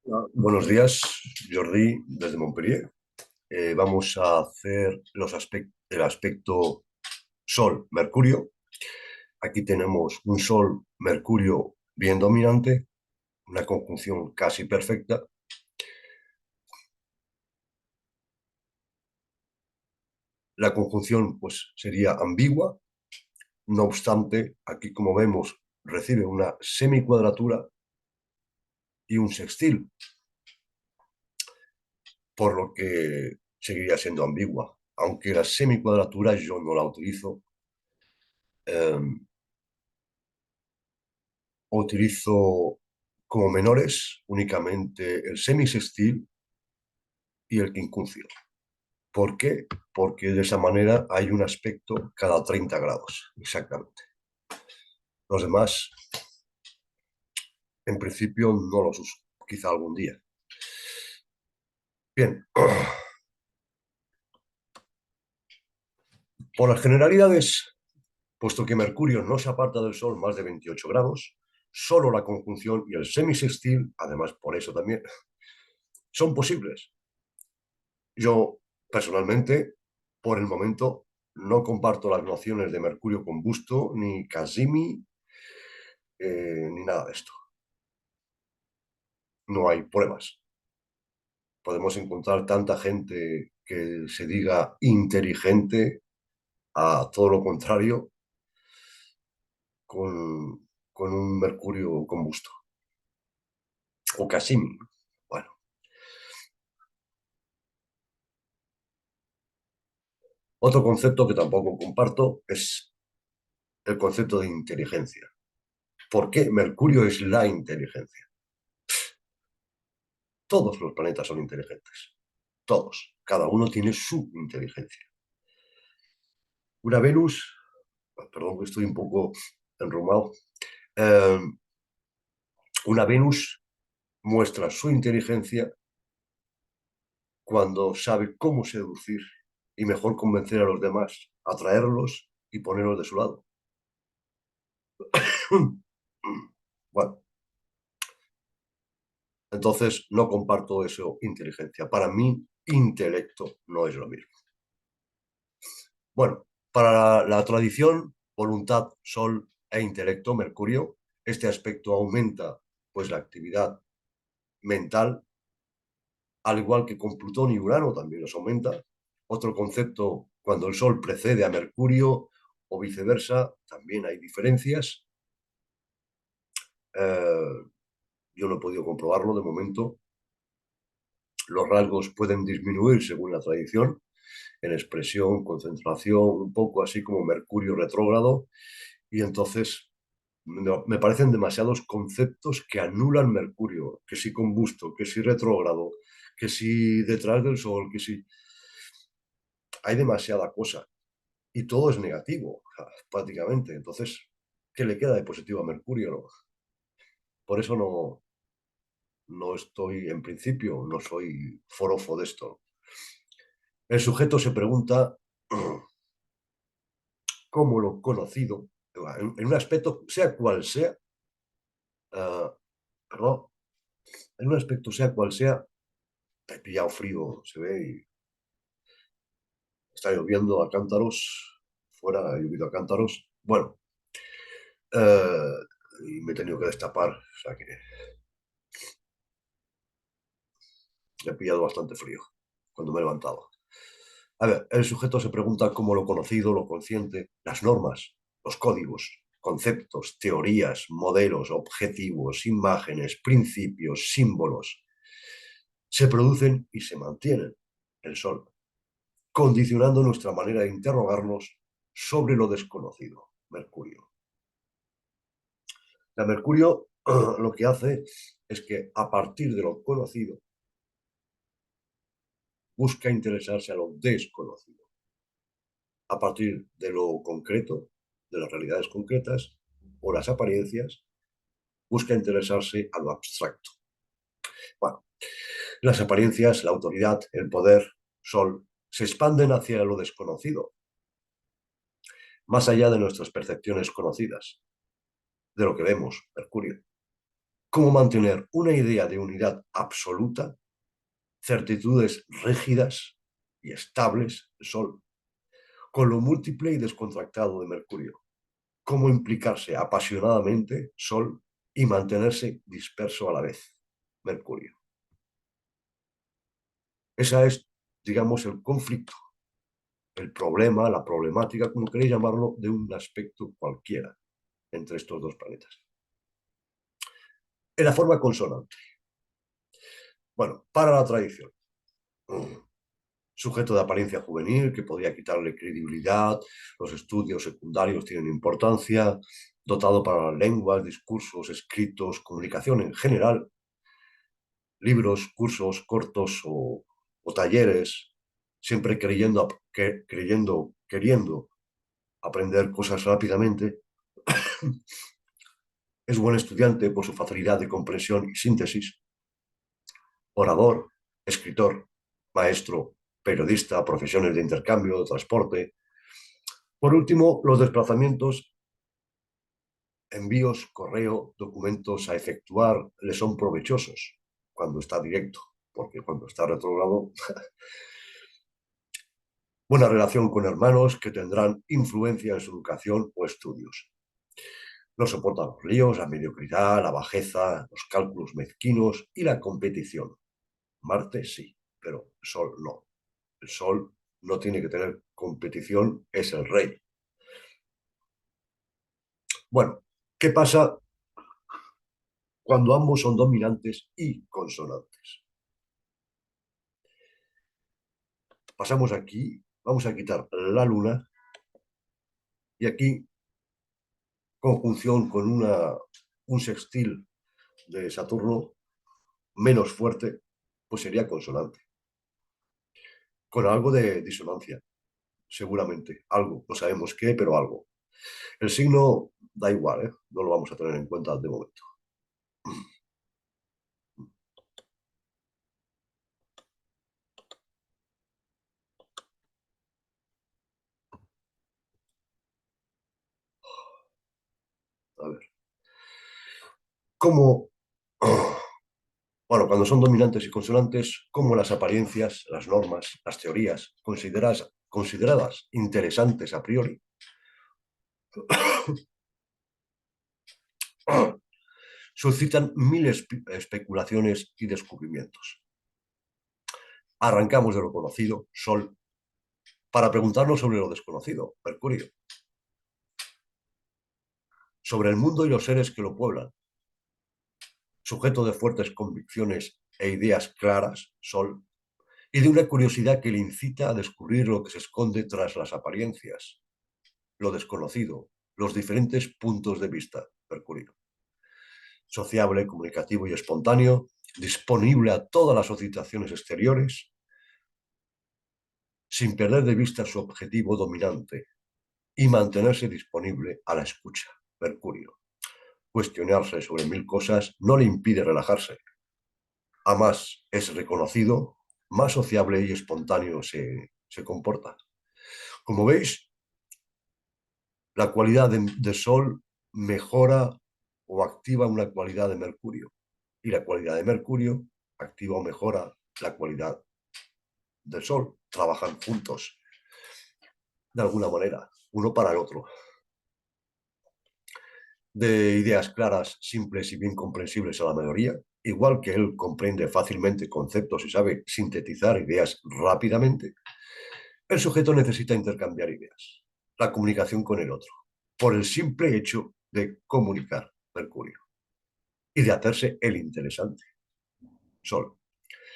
Buenos días, Jordi, desde Montpellier. Vamos a hacer el aspecto Sol-Mercurio. Aquí tenemos un Sol-Mercurio bien dominante, una conjunción casi perfecta. La conjunción pues, sería ambigua, no obstante, aquí como vemos recibe una semicuadratura y un sextil, por lo que seguiría siendo ambigua. Aunque la semicuadratura yo no la utilizo, eh, utilizo como menores únicamente el semisextil y el quincuncio. ¿Por qué? Porque de esa manera hay un aspecto cada 30 grados, exactamente. Los demás, en principio, no los uso, quizá algún día. Bien, por las generalidades, puesto que Mercurio no se aparta del Sol más de 28 grados, solo la conjunción y el semisextil, además por eso también, son posibles. Yo, personalmente, por el momento, no comparto las nociones de mercurio combusto, ni Cassini, ni nada de esto. No hay pruebas. Podemos encontrar tanta gente que se diga inteligente a todo lo contrario con un mercurio combusto. O Cassini. Bueno, otro concepto que tampoco comparto es el concepto de inteligencia. ¿Por qué Mercurio es la inteligencia? Todos los planetas son inteligentes. Todos. Cada uno tiene su inteligencia. Una Venus, perdón que estoy un poco enrumado, eh, una Venus muestra su inteligencia cuando sabe cómo seducir y mejor convencer a los demás, atraerlos y ponerlos de su lado. Bueno, entonces no comparto eso, inteligencia. Para mí, intelecto no es lo mismo. Bueno, para la tradición, voluntad, sol e intelecto, Mercurio, este aspecto aumenta pues la actividad mental, al igual que con Plutón y Urano también los aumenta. Otro concepto, cuando el Sol precede a Mercurio o viceversa, también hay diferencias. Eh, yo no he podido comprobarlo de momento. Los rasgos pueden disminuir según la tradición, en expresión, concentración, un poco así como Mercurio retrógrado, y entonces me parecen demasiados conceptos que anulan Mercurio, que si combusto, que si retrógrado, que si detrás del Sol, que si... Hay demasiada cosa y todo es negativo, prácticamente. Entonces, ¿qué le queda de positivo a Mercurio? No? Por eso no estoy, en principio, no soy forofo de esto. El sujeto se pregunta cómo lo conocido, en un aspecto, sea cual sea, no, en un aspecto, sea cual sea, he pillado frío, se ve, y está lloviendo a cántaros, fuera ha llovido a cántaros. Bueno, eh, y me he tenido que destapar, o sea que he pillado bastante frío cuando me he levantado. A ver, el sujeto se pregunta cómo lo conocido, lo consciente, las normas, los códigos, conceptos, teorías, modelos, objetivos, imágenes, principios, símbolos, se producen y se mantienen el Sol, condicionando nuestra manera de interrogarnos sobre lo desconocido, Mercurio. La Mercurio lo que hace es que a partir de lo conocido busca interesarse a lo desconocido. A partir de lo concreto, de las realidades concretas o las apariencias, busca interesarse a lo abstracto. Bueno, las apariencias, la autoridad, el poder, Sol, se expanden hacia lo desconocido, más allá de nuestras percepciones conocidas, de lo que vemos, Mercurio. cómo mantener una idea de unidad absoluta, certitudes rígidas y estables, el Sol, con lo múltiple y descontractado de Mercurio. Cómo implicarse apasionadamente, Sol, y mantenerse disperso a la vez, Mercurio. Esa es, digamos, el conflicto, el problema, la problemática, como queréis llamarlo, de un aspecto cualquiera entre estos dos planetas. En la forma consonante. Bueno, para la tradición. Sujeto de apariencia juvenil que podría quitarle credibilidad, los estudios secundarios tienen importancia, dotado para las lenguas, discursos, escritos, comunicación en general, libros, cursos cortos o talleres, siempre queriendo aprender cosas rápidamente. Es buen estudiante por su facilidad de comprensión y síntesis, orador, escritor, maestro, periodista, profesiones de intercambio, de transporte. Por último, los desplazamientos, envíos, correo, documentos a efectuar le son provechosos cuando está directo, porque cuando está retrógrado, buena relación con hermanos que tendrán influencia en su educación o estudios. No soporta los líos, la mediocridad, la bajeza, los cálculos mezquinos y la competición. Marte sí, pero el Sol no. El Sol no tiene que tener competición, es el rey. Bueno, ¿qué pasa cuando ambos son dominantes y consonantes? Pasamos aquí, vamos a quitar la Luna y aquí, conjunción con un sextil de Saturno menos fuerte, pues sería consonante, con algo de disonancia, seguramente, algo, no sabemos qué, pero algo. El signo da igual, ¿eh? No lo vamos a tener en cuenta de momento. A ver, ¿cómo? Bueno, cuando son dominantes y consonantes, ¿cómo las apariencias, las normas, las teorías consideradas interesantes a priori suscitan miles de especulaciones y descubrimientos? Arrancamos de lo conocido, Sol, para preguntarnos sobre lo desconocido, Mercurio, sobre el mundo y los seres que lo pueblan, sujeto de fuertes convicciones e ideas claras, Sol, y de una curiosidad que le incita a descubrir lo que se esconde tras las apariencias, lo desconocido, los diferentes puntos de vista, Mercurio. Sociable, comunicativo y espontáneo, disponible a todas las solicitaciones exteriores, sin perder de vista su objetivo dominante y mantenerse disponible a la escucha, Mercurio. Cuestionarse sobre mil cosas no le impide relajarse. A más es reconocido, más sociable y espontáneo se comporta. Como veis, la cualidad de Sol mejora o activa una cualidad de Mercurio. Y la cualidad de Mercurio activa o mejora la cualidad del Sol. Trabajan juntos, de alguna manera, uno para el otro. De ideas claras, simples y bien comprensibles a la mayoría, igual que él comprende fácilmente conceptos y sabe sintetizar ideas rápidamente, el sujeto necesita intercambiar ideas, la comunicación con el otro, por el simple hecho de comunicar, Mercurio, y de hacerse el interesante, Sol.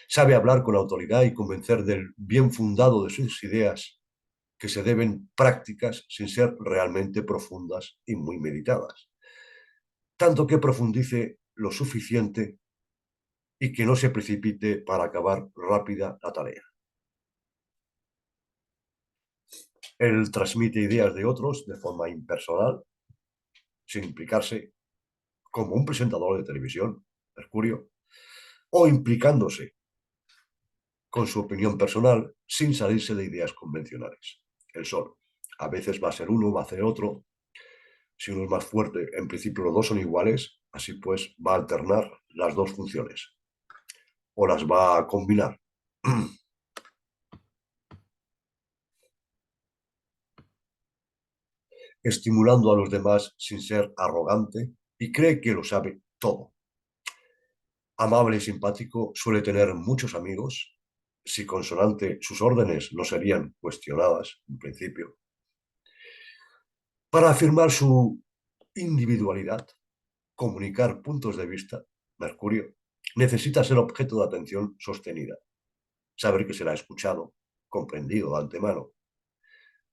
Sabe hablar con autoridad y convencer del bien fundado de sus ideas que se deben prácticas sin ser realmente profundas y muy meditadas. Tanto que profundice lo suficiente y que no se precipite para acabar rápida la tarea. Él transmite ideas de otros de forma impersonal, sin implicarse, como un presentador de televisión, Mercurio, o implicándose con su opinión personal sin salirse de ideas convencionales. El Sol. A veces va a ser uno, va a ser otro. Si uno es más fuerte, en principio los dos son iguales, Así pues, va a alternar las dos funciones o las va a combinar, estimulando a los demás sin ser arrogante y cree que lo sabe todo. Amable y simpático, suele tener muchos amigos. Si consonante, sus órdenes no serían cuestionadas en principio. Para afirmar su individualidad, comunicar puntos de vista, Mercurio necesita ser objeto de atención sostenida, saber que será escuchado, comprendido de antemano,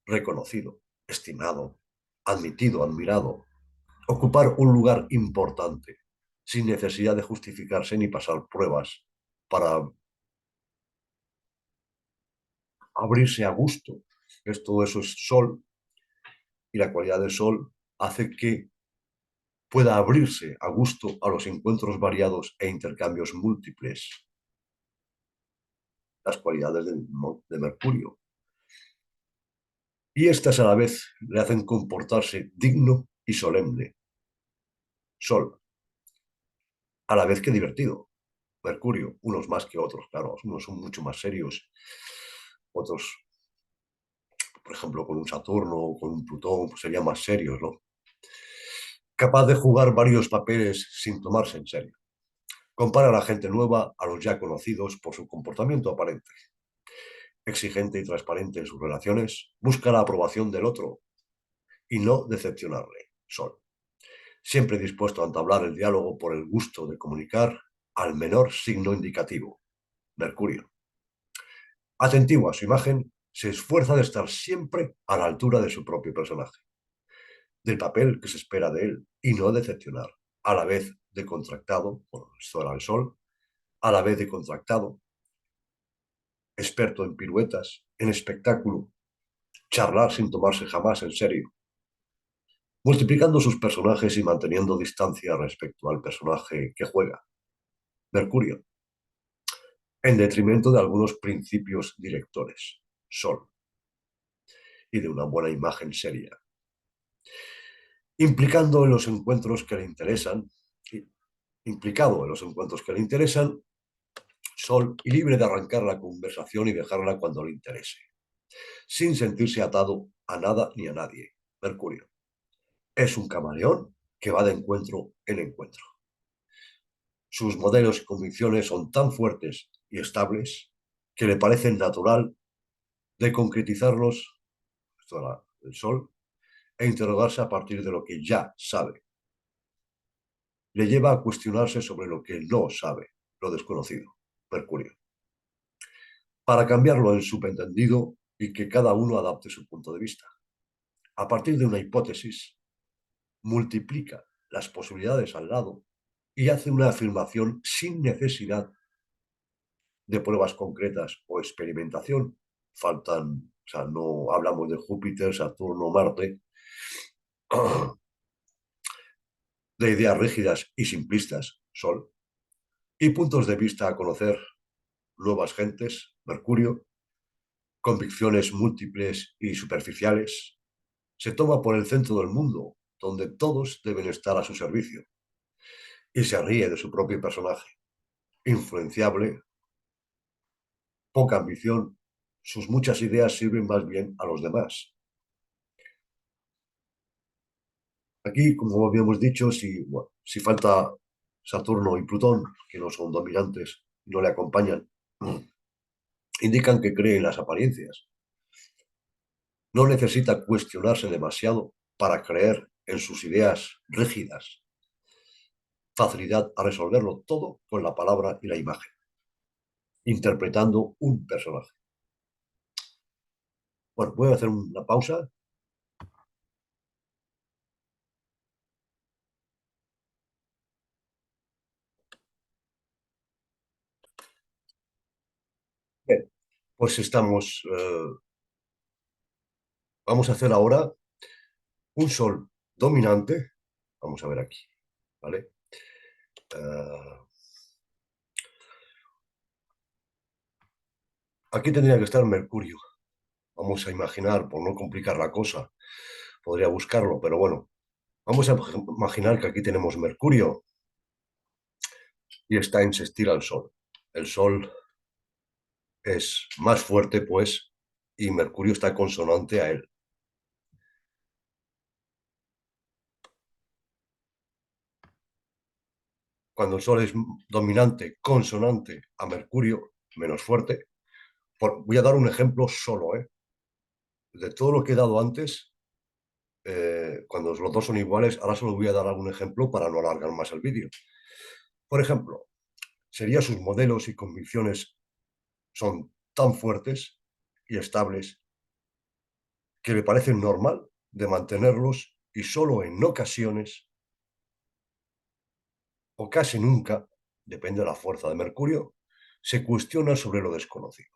reconocido, estimado, admitido, admirado, ocupar un lugar importante, sin necesidad de justificarse ni pasar pruebas para abrirse a gusto. Todo eso es Sol, y la cualidad del Sol hace que pueda abrirse a gusto a los encuentros variados e intercambios múltiples, las cualidades de Mercurio. Y estas a la vez le hacen comportarse digno y solemne. Sol, a la vez que divertido. Mercurio, unos más que otros, claro, unos son mucho más serios, otros, por ejemplo, con un Saturno o con un Plutón, pues serían más serios, ¿no? Capaz de jugar varios papeles sin tomarse en serio. Compara a la gente nueva a los ya conocidos por su comportamiento aparente. Exigente y transparente en sus relaciones, busca la aprobación del otro y no decepcionarle. Sol. Siempre dispuesto a entablar el diálogo por el gusto de comunicar al menor signo indicativo. Mercurio. Atentivo a su imagen, se esfuerza de estar siempre a la altura de su propio personaje, del papel que se espera de él, y no decepcionar, a la vez de contractado, bueno, esto era el Sol, a la vez de contractado, experto en piruetas, en espectáculo, charlar sin tomarse jamás en serio, multiplicando sus personajes y manteniendo distancia respecto al personaje que juega. Mercurio, en detrimento de algunos principios directores, Sol, y de una buena imagen seria, implicando en los encuentros que le interesan, implicado en los encuentros que le interesan, Sol, y libre de arrancar la conversación y dejarla cuando le interese, sin sentirse atado a nada ni a nadie. Mercurio es un camaleón que va de encuentro en encuentro. Sus modelos y convicciones son tan fuertes y estables que le parecen natural de concretizarlos, esto era el Sol, e interrogarse a partir de lo que ya sabe. Le lleva a cuestionarse sobre lo que no sabe, lo desconocido, Mercurio, para cambiarlo en subentendido y que cada uno adapte su punto de vista. A partir de una hipótesis, multiplica las posibilidades al lado y hace una afirmación sin necesidad de pruebas concretas o experimentación. Faltan, o sea, no hablamos de Júpiter, Saturno, Marte, de ideas rígidas y simplistas, Sol, y puntos de vista a conocer nuevas gentes, Mercurio, convicciones múltiples y superficiales, se toma por el centro del mundo, donde todos deben estar a su servicio, y se ríe de su propio personaje, influenciable, poca ambición, sus muchas ideas sirven más bien a los demás. Aquí, como habíamos dicho, bueno, si falta Saturno y Plutón, que no son dominantes, no le acompañan, indican que cree en las apariencias. No necesita cuestionarse demasiado para creer en sus ideas rígidas. Facilidad a resolverlo todo con la palabra y la imagen, interpretando un personaje. Bueno, voy a hacer una pausa. Bien, pues estamos, vamos a hacer ahora un Sol dominante. Vamos a ver aquí, ¿vale? Uh, Aquí tendría que estar Mercurio. Vamos a imaginar, por no complicar la cosa, podría buscarlo, pero bueno, Vamos a imaginar que aquí tenemos Mercurio y está en sextil al Sol. El Sol es más fuerte, pues, y Mercurio está consonante a él. Cuando el Sol es dominante, consonante a Mercurio, menos fuerte, voy a dar un ejemplo solo, ¿eh? De todo lo que he dado antes, cuando los dos son iguales, ahora solo voy a dar algún ejemplo para no alargar más el vídeo. Por ejemplo, sería sus modelos y convicciones son tan fuertes y estables que me parece normal de mantenerlos y solo en ocasiones o casi nunca, depende de la fuerza de Mercurio, se cuestiona sobre lo desconocido,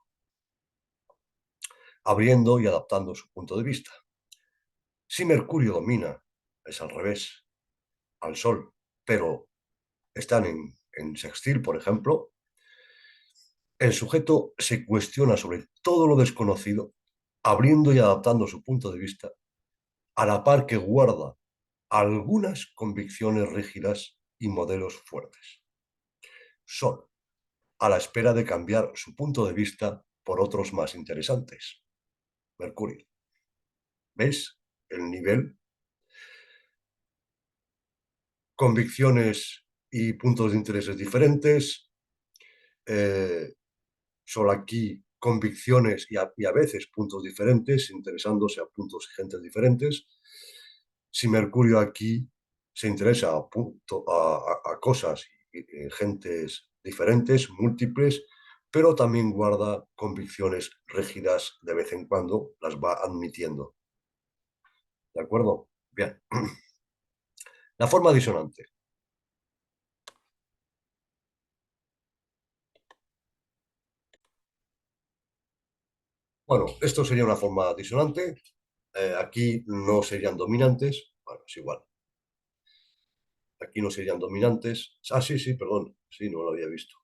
abriendo y adaptando su punto de vista. Si Mercurio domina, es al revés, al Sol, pero están en sextil, por ejemplo, el sujeto se cuestiona sobre todo lo desconocido, abriendo y adaptando su punto de vista, a la par que guarda algunas convicciones rígidas y modelos fuertes. Sol, a la espera de cambiar su punto de vista por otros más interesantes. Mercurio. ¿Veis el nivel? Convicciones y puntos de intereses diferentes. Solo aquí convicciones y a veces puntos diferentes, interesándose a puntos y gentes diferentes. Si Mercurio aquí se interesa a cosas y gentes diferentes, múltiples, pero también guarda convicciones rígidas de vez en cuando, las va admitiendo. ¿De acuerdo? Bien. La forma disonante. Bueno, esto sería una forma disonante. Aquí no serían dominantes. Bueno, es igual. Aquí no serían dominantes. Ah, sí, sí, perdón. Sí, no lo había visto.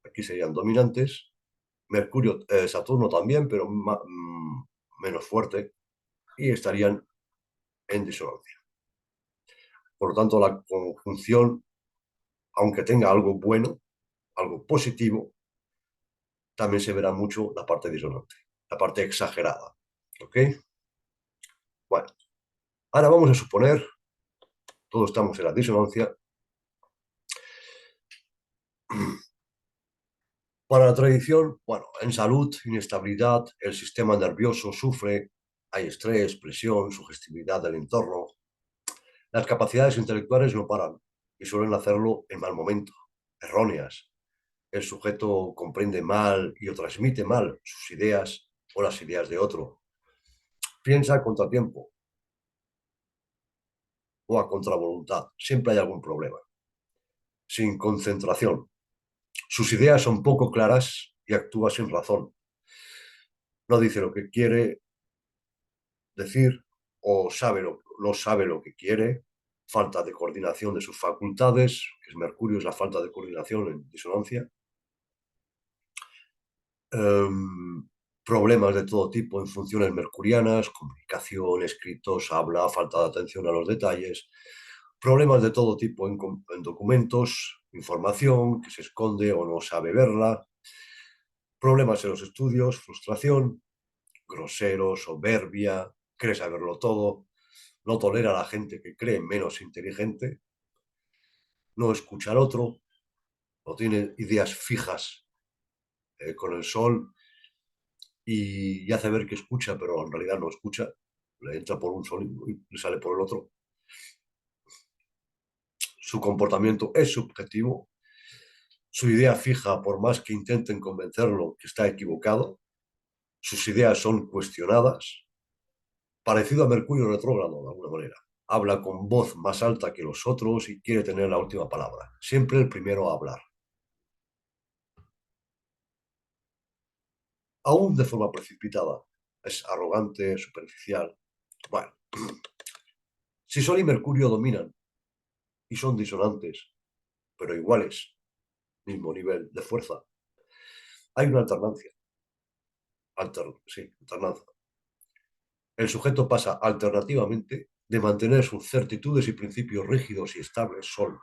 Aquí serían dominantes. Mercurio, Saturno también, pero menos fuerte. Y estarían en disonancia. Por lo tanto, la conjunción, aunque tenga algo bueno, algo positivo, también se verá mucho la parte disonante, la parte exagerada. ¿Ok? Bueno, ahora vamos a suponer, todos estamos en la disonancia. Para la tradición, bueno, en salud, inestabilidad, el sistema nervioso sufre, hay estrés, presión, sugestibilidad del entorno. Las capacidades intelectuales no paran y suelen hacerlo en mal momento, erróneas. El sujeto comprende mal y o transmite mal sus ideas o las ideas de otro. Piensa a contratiempo o a contravoluntad. Siempre hay algún problema. Sin concentración. Sus ideas son poco claras y actúa sin razón. No dice lo que quiere decir o no sabe lo que quiere. Falta de coordinación de sus facultades, que es Mercurio, es la falta de coordinación en disonancia. Problemas de todo tipo en funciones mercurianas, comunicación, escritos, habla, falta de atención a los detalles, problemas de todo tipo en documentos, información que se esconde o no sabe verla, problemas en los estudios, frustración, grosero, soberbia, cree saberlo todo, no tolera a la gente que cree menos inteligente, no escucha al otro, no tiene ideas fijas con el sol y hace ver que escucha, pero en realidad no escucha, le entra por un sol y le sale por el otro. Su comportamiento es subjetivo, su idea fija, por más que intenten convencerlo que está equivocado, sus ideas son cuestionadas, parecido a Mercurio retrógrado de alguna manera. Habla con voz más alta que los otros y quiere tener la última palabra. Siempre el primero a hablar. Aún de forma precipitada. Es arrogante, superficial. Bueno, si Sol y Mercurio dominan y son disonantes, pero iguales, mismo nivel de fuerza, hay una alternancia. Sí, alternancia. El sujeto pasa alternativamente de mantener sus certitudes y principios rígidos y estables, Sol,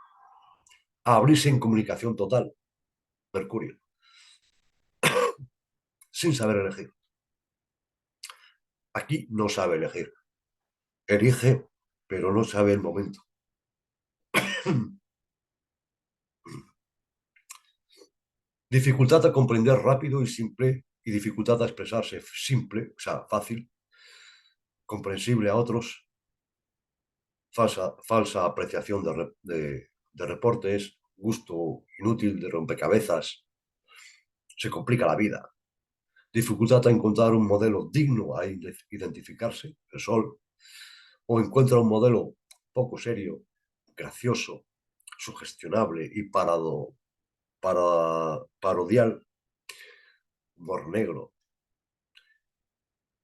a abrirse en comunicación total, Mercurio, sin saber elegir. Aquí no sabe elegir. Elige, pero no sabe el momento. Dificultad a comprender rápido y simple, y dificultad a expresarse simple, o sea, fácil, comprensible a otros, falsa apreciación de reportes, gusto inútil de rompecabezas, se complica la vida. Dificultad a encontrar un modelo digno a identificarse, el Sol, o encuentra un modelo poco serio, gracioso, sugestionable y parodial, humor negro.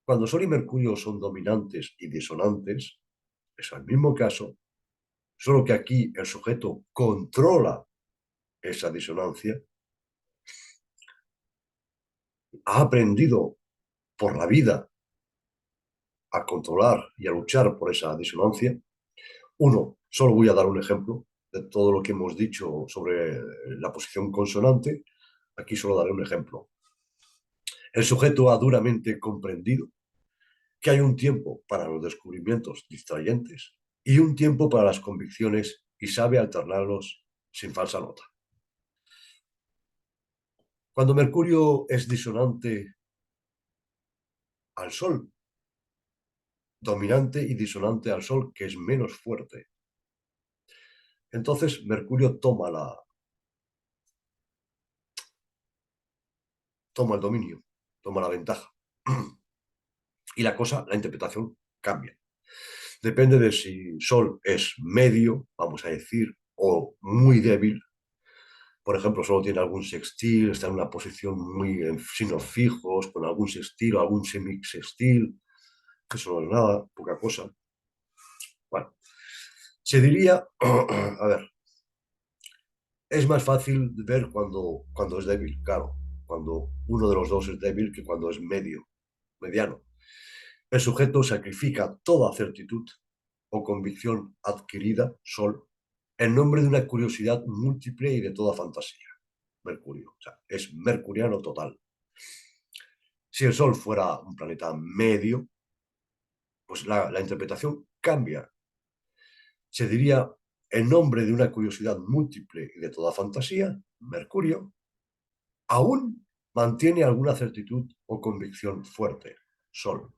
Cuando Sol y Mercurio son dominantes y disonantes, es el mismo caso, solo que aquí el sujeto controla esa disonancia, ha aprendido por la vida a controlar y a luchar por esa disonancia. Uno, solo voy a dar un ejemplo de todo lo que hemos dicho sobre la posición consonante. Aquí solo daré un ejemplo. El sujeto ha duramente comprendido que hay un tiempo para los descubrimientos distrayentes y un tiempo para las convicciones y sabe alternarlos sin falsa nota. Cuando Mercurio es disonante al Sol, dominante y disonante al Sol, que es menos fuerte, entonces Mercurio toma el dominio, toma la ventaja. Y la interpretación cambia. Depende de si Sol es medio, vamos a decir, o muy débil. Por ejemplo, solo tiene algún sextil, está en una posición muy en signos fijos, con algún sextil o algún semisextil, que eso no es nada, poca cosa. Bueno, se diría, a ver, es más fácil ver cuando es débil, claro, cuando uno de los dos es débil que cuando es mediano. El sujeto sacrifica toda certitud o convicción adquirida, Sol, en nombre de una curiosidad múltiple y de toda fantasía. Mercurio, o sea, es mercuriano total. Si el Sol fuera un planeta medio, pues la interpretación cambia. Se diría, en nombre de una curiosidad múltiple y de toda fantasía, Mercurio aún mantiene alguna certitud o convicción fuerte, Sol.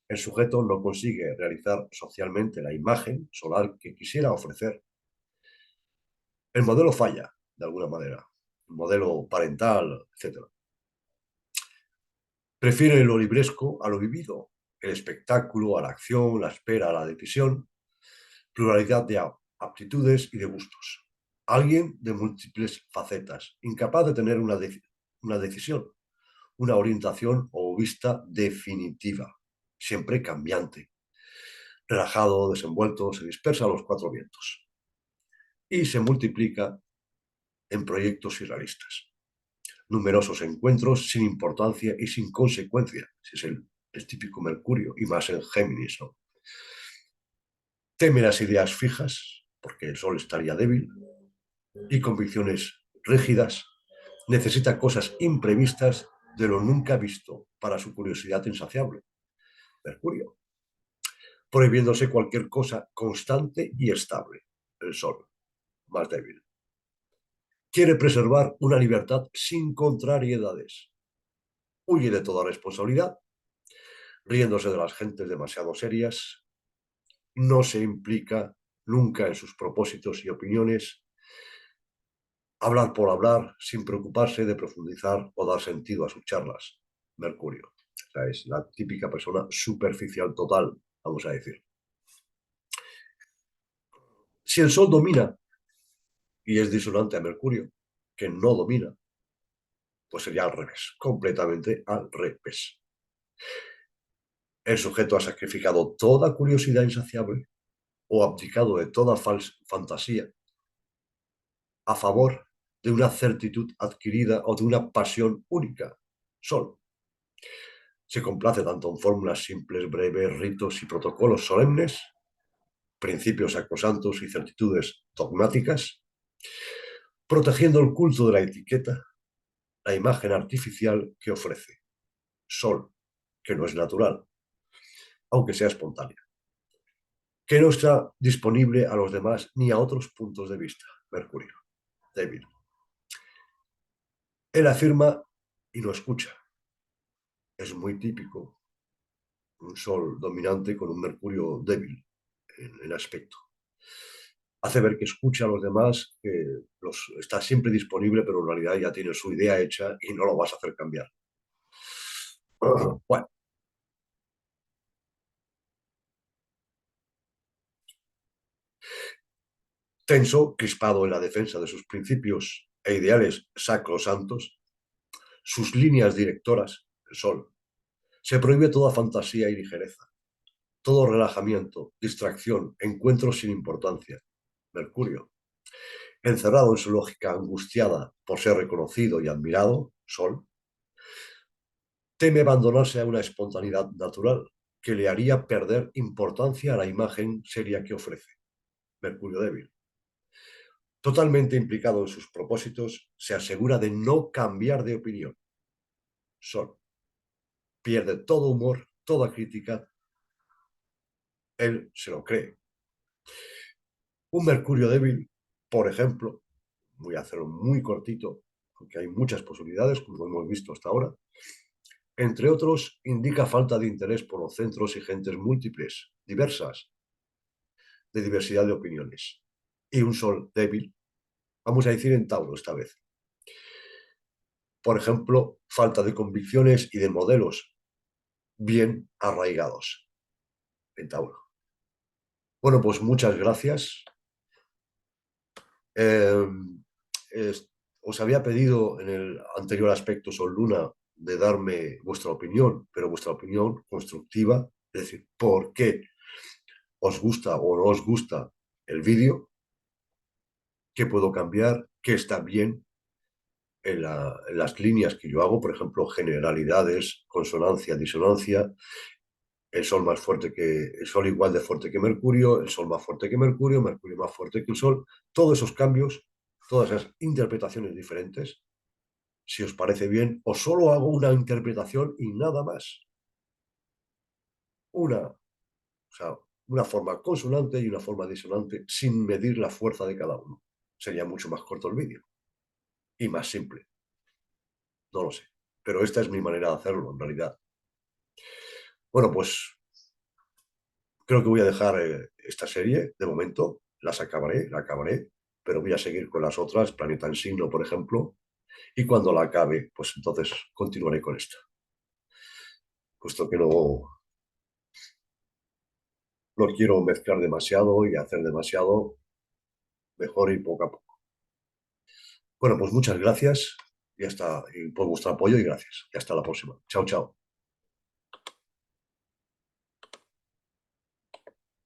El sujeto no consigue realizar socialmente la imagen solar que quisiera ofrecer. El modelo falla, de alguna manera, el modelo parental, etc. Prefiere lo libresco a lo vivido, el espectáculo a la acción, la espera a la decisión, pluralidad de aptitudes y de gustos. Alguien de múltiples facetas, incapaz de tener una decisión, una orientación o vista definitiva, siempre cambiante, relajado, desenvuelto, se dispersa a los cuatro vientos y se multiplica en proyectos irrealistas. Numerosos encuentros sin importancia y sin consecuencia, si es el típico Mercurio, y más en Géminis, ¿no? Teme las ideas fijas, porque el Sol estaría débil, y convicciones rígidas, necesita cosas imprevistas de lo nunca visto para su curiosidad insaciable. Mercurio, prohibiéndose cualquier cosa constante y estable. El Sol, más débil. Quiere preservar una libertad sin contrariedades. Huye de toda responsabilidad, riéndose de las gentes demasiado serias, no se implica nunca en sus propósitos y opiniones, hablar por hablar sin preocuparse de profundizar o dar sentido a sus charlas. Mercurio. O sea, es la típica persona superficial total, vamos a decir. Si el Sol domina y es disonante a Mercurio, que no domina, pues sería al revés, completamente al revés. El sujeto ha sacrificado toda curiosidad insaciable o abdicado de toda fantasía a favor de una certitud adquirida o de una pasión única, Sol. Se complace tanto en fórmulas simples, breves, ritos y protocolos solemnes, principios sacrosantos y certitudes dogmáticas, protegiendo el culto de la etiqueta, la imagen artificial que ofrece. Sol, que no es natural, aunque sea espontánea, que no está disponible a los demás ni a otros puntos de vista. Mercurio, débil. Él afirma y no escucha. Es muy típico un Sol dominante con un Mercurio débil en aspecto. Hace ver que escucha a los demás, que está siempre disponible, pero en realidad ya tiene su idea hecha y no lo vas a hacer cambiar. Bueno, tenso, crispado en la defensa de sus principios e ideales sacrosantos, sus líneas directoras, el Sol, se prohíbe toda fantasía y ligereza, todo relajamiento, distracción, encuentros sin importancia. Mercurio, encerrado en su lógica angustiada por ser reconocido y admirado, Sol, teme abandonarse a una espontaneidad natural que le haría perder importancia a la imagen seria que ofrece. Mercurio débil. Totalmente implicado en sus propósitos, se asegura de no cambiar de opinión. Sol. Pierde todo humor, toda crítica. Él se lo cree. Un Mercurio débil, por ejemplo, voy a hacerlo muy cortito, porque hay muchas posibilidades, como hemos visto hasta ahora. Entre otros, indica falta de interés por los centros y gentes múltiples, diversas, de diversidad de opiniones. Y un Sol débil, vamos a decir en Tauro esta vez. Por ejemplo, falta de convicciones y de modelos bien arraigados en Tauro. Bueno, pues muchas gracias. Eh, os había pedido en el anterior aspecto Sol Luna de darme vuestra opinión, pero vuestra opinión constructiva, es decir, por qué os gusta o no os gusta el vídeo, qué puedo cambiar, qué está bien en las líneas que yo hago, por ejemplo, generalidades, consonancia, disonancia, el Sol más fuerte que el Sol igual de fuerte que Mercurio, el Sol más fuerte que Mercurio, Mercurio más fuerte que el Sol, todos esos cambios, todas esas interpretaciones diferentes, si os parece bien, o solo hago una interpretación y nada más. O sea, una forma consonante y una forma disonante sin medir la fuerza de cada uno. Sería mucho más corto el vídeo y más simple. No lo sé. Pero esta es mi manera de hacerlo, en realidad. Bueno, pues creo que voy a dejar esta serie de momento. La acabaré, pero voy a seguir con las otras, Planeta en Signo, por ejemplo, y cuando la acabe, pues entonces continuaré con esta. Puesto que no quiero mezclar demasiado y hacer demasiado, mejor y poco a poco. Bueno, pues muchas gracias y hasta y por vuestro apoyo y gracias. Y hasta la próxima. Chao, chao.